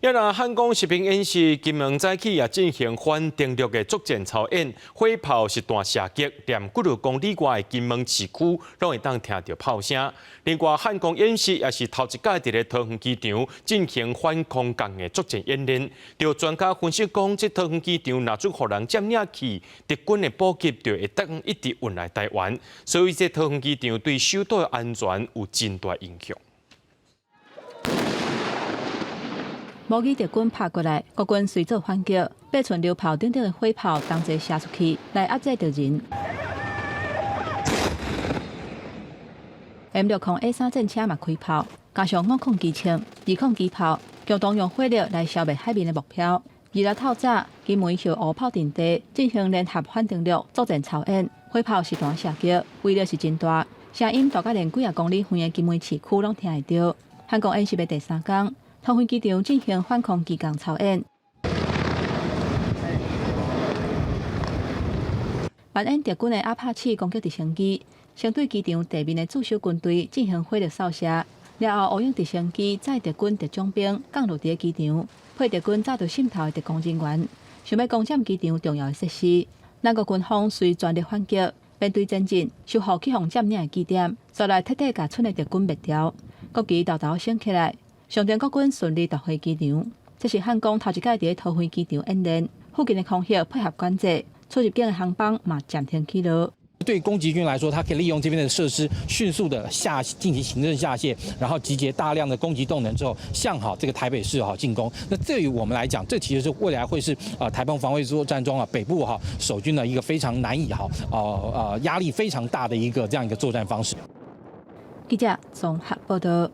也让汉光实兵演习金门早起也进行反登陆的作战操演，火炮实弹射击，连几多公里外的金门市区拢会当听到炮声。另外，汉光演习也是头一届伫咧桃园机场进行反空降的作战演练。有专家分析讲，这桃园机场若准互人占领去，敌军的补给就会当一直运来台湾，所以这桃园机场对首都的安全有真大影响。 模拟敌军拍过来，国军随做反击，8寸榴炮顶的火炮同齐射出去，来压制敌人。M6空 A3战车嘛开炮，加上5控机枪、2控机炮，共同用火力来消灭海面的目标。2日透早，金门向乌炮阵地进行联合反登陆作战操演，火炮实弹射击，威力是真大，声音大概连几公里远的金门市区拢听会到。汉光演习的第3天。 桃园机场进行反空机降操演，扮演敌军的阿帕奇攻击直升机，先对机场地面的驻守军队进行火力扫射。然后，乌鹰直升机载敌军特种兵降落伫机场，配敌军早就渗透的特工人员，想要攻占机场重要的设施。咱国军方随全力反击，面对前进，守护去互占领的据点，再来彻底甲村的敌军灭掉，国旗豆豆升起来。 上电国军顺利夺回机场，这是汉光头一届伫桃园机场演练，附近的空隙配合管制，出入境的航班嘛暂停起落。对攻击军来说，它可以利用这边的设施，迅速的进行行政下线，然后集结大量的攻击动能之后，向好这个台北市进攻。那对于我们来讲，这其实是未来会是台澎防卫作战中北部守军的一个非常难以压力非常大的一个这样一个作战方式。记者综合报道。